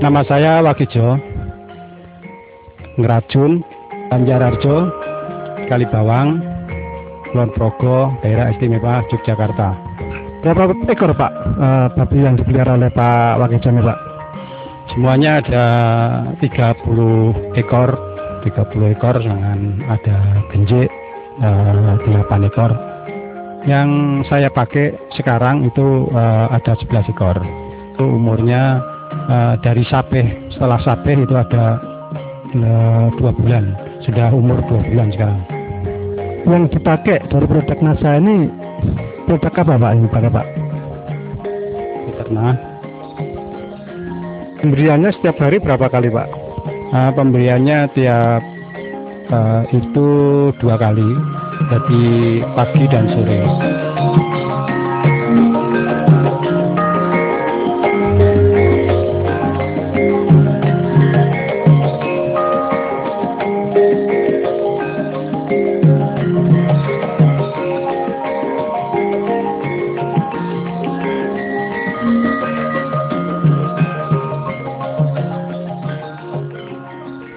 Nama saya Wagijo, Ngerajun, Banjararjo, Kalibawang, Kulon Progo, Daerah Istimewa Yogyakarta. Berapa ekor Pak babi yang dipelihara oleh Pak Wagijo ini Pak? Semuanya ada 30 ekor, dengan ada genjik 8 ekor. Yang saya pakai sekarang itu ada 11 ekor. Itu umurnya dari sapeh, setelah sapeh itu ada 2 bulan, sudah umur 2 bulan sekarang. Yang dipakai dari produk NASA ini produk apa Pak yang dipakai Pak? Peterna. Pemberiannya setiap hari berapa kali Pak? Pemberiannya tiap itu 2 kali, jadi pagi dan sore.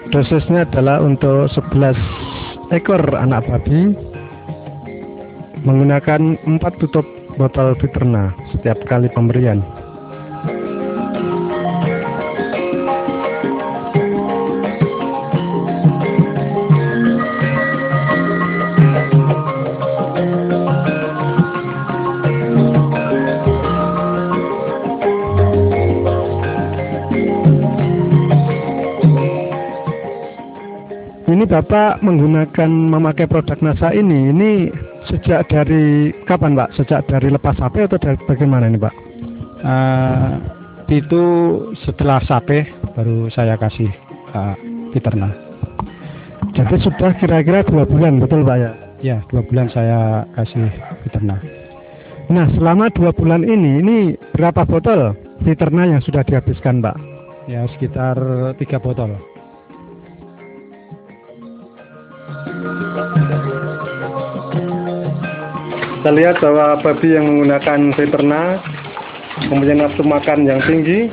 Dosisnya adalah untuk 11 ekor anak babi menggunakan 4 tutup botol Peterna setiap kali pemberian. Ini Bapak memakai produk NASA ini sejak dari kapan Pak? Sejak dari lepas sapi atau dari bagaimana ini Pak? Itu setelah sapi baru saya kasih Peterna. Jadi sudah kira-kira 2 bulan betul Pak ya? Ya, 2 bulan saya kasih Peterna. Nah selama 2 bulan ini berapa botol Peterna yang sudah dihabiskan Pak? Ya sekitar 3 botol. Kita lihat bahwa babi yang menggunakan Peterna mempunyai nafsu makan yang tinggi,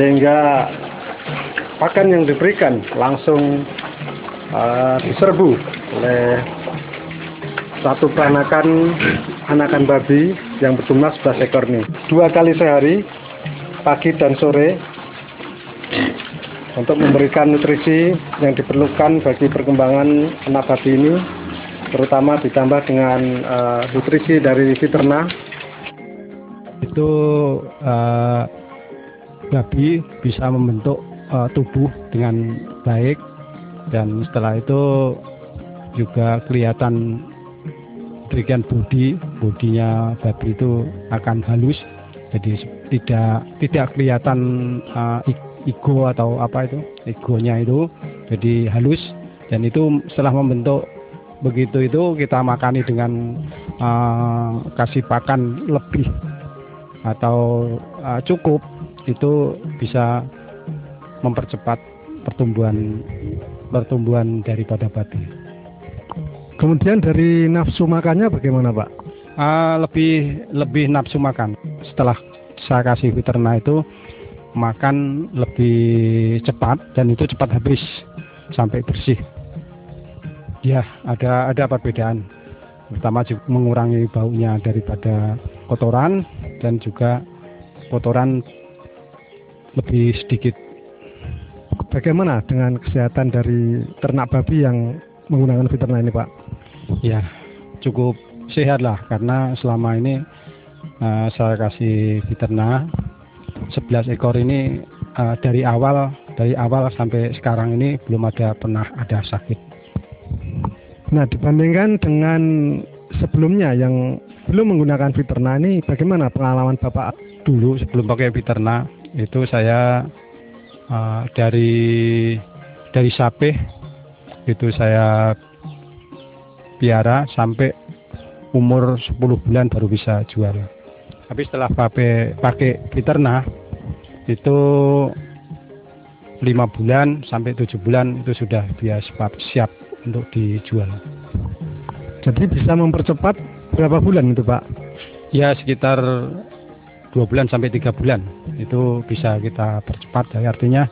sehingga pakan yang diberikan langsung diserbu oleh satu peranakan anakan babi yang berjumlah 11 ekor ini. 2 kali sehari, pagi dan sore, untuk memberikan nutrisi yang diperlukan bagi perkembangan anak babi ini, terutama ditambah dengan nutrisi dari Peterna. Itu babi bisa membentuk tubuh dengan baik, dan setelah itu juga kelihatan bagian bodinya babi itu akan halus, jadi tidak kelihatan ego atau apa itu, egonya itu jadi halus, dan itu setelah membentuk begitu itu kita makani dengan kasih pakan lebih atau cukup, itu bisa mempercepat pertumbuhan daripada babi. Kemudian dari nafsu makannya bagaimana Pak? Lebih nafsu makan. Setelah saya kasih Peterna itu makan lebih cepat, dan itu cepat habis sampai bersih. Ya, ada perbedaan. Pertama juga mengurangi baunya daripada kotoran, dan juga kotoran lebih sedikit. Bagaimana dengan kesehatan dari ternak babi yang menggunakan Peterna ini Pak? Ya, cukup sehat lah, karena selama ini saya kasih Peterna 11 ekor ini dari awal sampai sekarang ini belum pernah ada sakit. Nah, dibandingkan dengan sebelumnya yang belum menggunakan Peterna ini, bagaimana pengalaman Bapak? Dulu sebelum pakai Peterna itu saya dari sapi itu saya piara sampai umur 10 bulan baru bisa jual. Tapi setelah pakai Peterna itu 5 bulan sampai 7 bulan itu sudah siap untuk dijual. Jadi bisa mempercepat berapa bulan itu Pak? Ya sekitar 2 bulan sampai 3 bulan itu bisa kita percepat, ya, artinya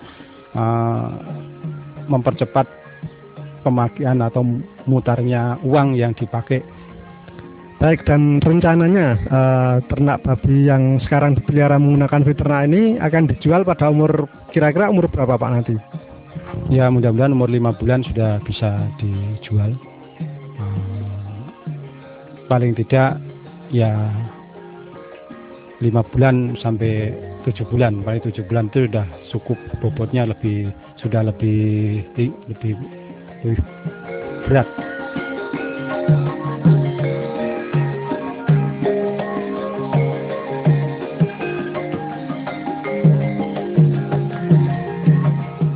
mempercepat pemakaian atau mutarnya uang yang dipakai. Baik, dan rencananya ternak babi yang sekarang dipelihara menggunakan veternak ini akan dijual pada kira-kira umur berapa Pak nanti? Ya, mudah-mudahan umur 5 bulan sudah bisa dijual. Paling tidak ya 5 bulan sampai 7 bulan. Paling 7 bulan itu sudah cukup, bobotnya sudah lebih berat.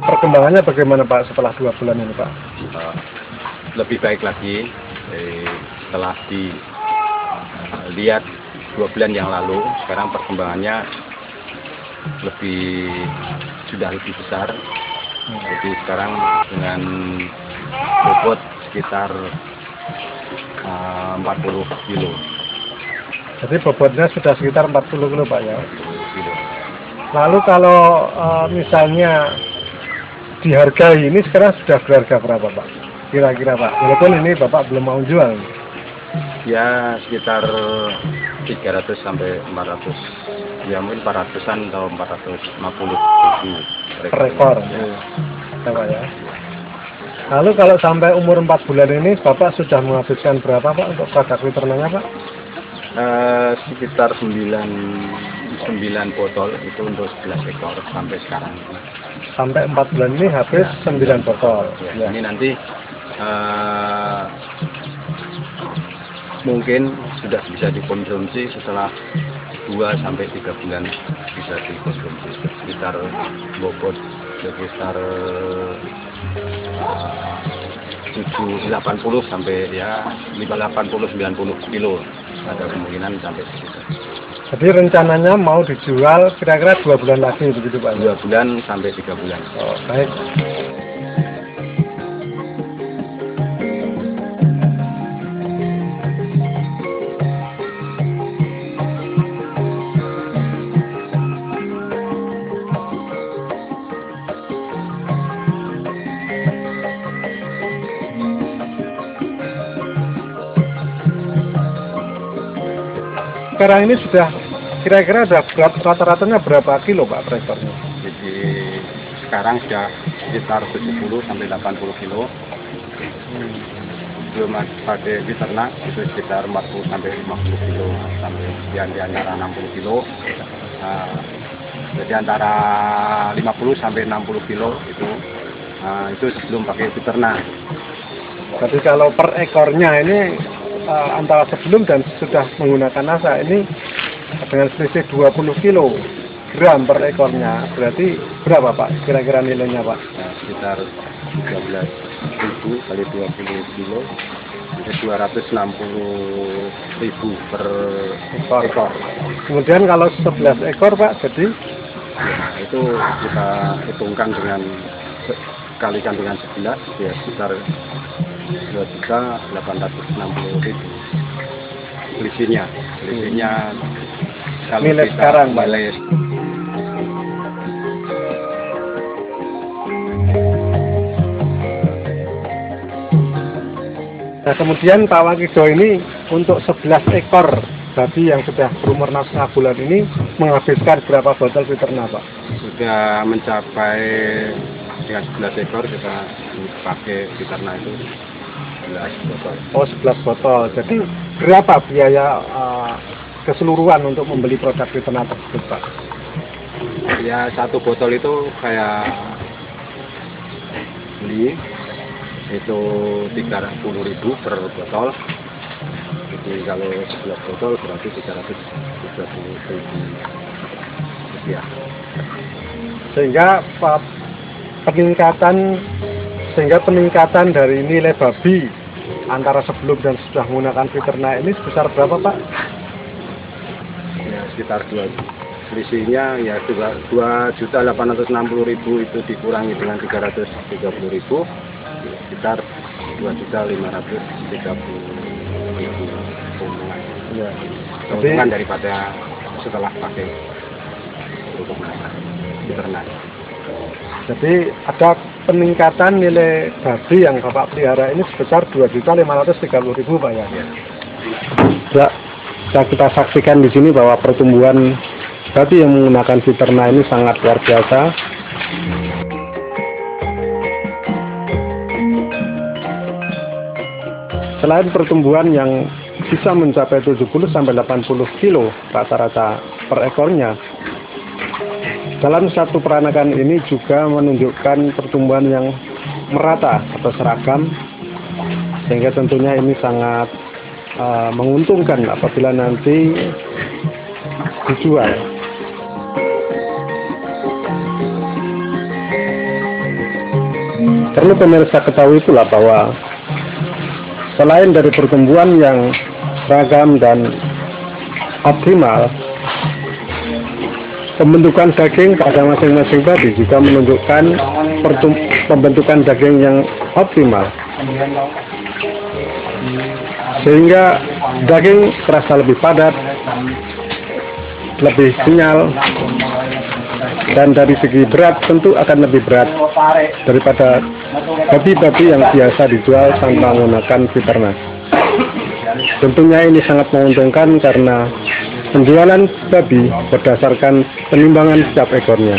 Perkembangannya bagaimana Pak setelah 2 bulan ini Pak? Lebih baik lagi setelah dilihat 2 bulan yang lalu. Sekarang perkembangannya sudah lebih besar. Jadi sekarang dengan bobot sekitar 40 kilo. Jadi bobotnya sudah sekitar 40 kilo Pak ya? 40 kilo. Lalu kalau misalnya dihargai ini sekarang sudah berharga berapa Pak? Kira-kira Pak, walaupun ini Bapak belum mau jual. Ya sekitar 300 sampai 400, ya mungkin 400-an atau 450 ribu per ekor. Ya, Pak ya. Lalu kalau sampai umur 4 bulan ini Bapak sudah menghabiskan berapa Pak untuk produk veterinanya Pak? Sekitar 9 botol itu untuk 11 ekor sampai sekarang. Sampai 4 bulan ini habis 9 botol. Ya. Ini nanti mungkin sudah bisa dikonsumsi setelah 2 sampai 3 bulan bisa dikonsumsi. Sekitar bobot sekitar 80 sampai ya 80-90 kilo, ada kemungkinan sampai segitu. Jadi rencananya mau dijual kira-kira 2 bulan lagi begitu Pak? 2 bulan sampai 3 bulan. Oh, baik. Sekarang ini sudah kira-kira rata-ratanya berapa kilo Pak per ekornya? Jadi sekarang sudah sekitar 70 sampai 80 kilo. Belum pakai peternak itu sekitar 40 sampai 50 kilo sampai di antara 60 kilo. Jadi antara 50 sampai 60 kilo itu sebelum pakai peternak. Jadi kalau per ekornya ini antara sebelum dan sudah menggunakan NASA ini dengan selisih 20 kilogram per ekornya, berarti berapa Pak kira-kira nilainya Pak? Sekitar 13.000 kali 20 kilo itu 260.000 per ekor. Kemudian kalau 11 ekor Pak jadi ya, itu kita hitungkan dengan kalikan dengan 11 ya sekitar 2.860.000 selisihnya kalau nilai kita sekarang nilai. Nah kemudian Pak Wakido ini untuk 11 ekor babi yang sudah berumur 6 bulan ini menghabiskan berapa botol veternak Pak? Sudah mencapai dengan 11 ekor kita pakai veternak itu 11 botol. Oh 11 botol. Jadi berapa biaya keseluruhan untuk membeli produk veternak tersebut Pak? Ya 1 botol itu kayak beli itu 30.000 per botol. Jadi kalau 11 botol berarti 330.000 rupiah. Sehingga peningkatan dari nilai babi antara sebelum dan sudah menggunakan veternak ini sebesar berapa Pak? Ya sekitar 2. Selisihnya ya 2.860.000 itu dikurangi dengan 330.000 sekitar 2.530.000 keuntungan. Ya. Keuntungan daripada setelah pakai untuk diternak. Jadi ada peningkatan nilai babi yang Bapak pelihara ini sebesar 2.530.000 Pak ya. Ya, kita saksikan di sini bahwa pertumbuhan babi yang menggunakan Viterna ini sangat luar biasa. Selain pertumbuhan yang bisa mencapai 70-80 kilo rata-rata per ekornya, dalam satu peranakan ini juga menunjukkan pertumbuhan yang merata atau seragam, sehingga tentunya ini sangat menguntungkan apabila nanti dijual. Perlu pemirsa ketahui pula bahwa selain dari pertumbuhan yang seragam dan optimal, pembentukan daging pada masing-masing babi juga menunjukkan pembentukan daging yang optimal, sehingga daging terasa lebih padat, lebih kenyal, dan dari segi berat tentu akan lebih berat daripada babi-babi yang biasa dijual tanpa menggunakan Viterna. Tentunya ini sangat menguntungkan karena penjualan babi berdasarkan penimbangan setiap ekornya.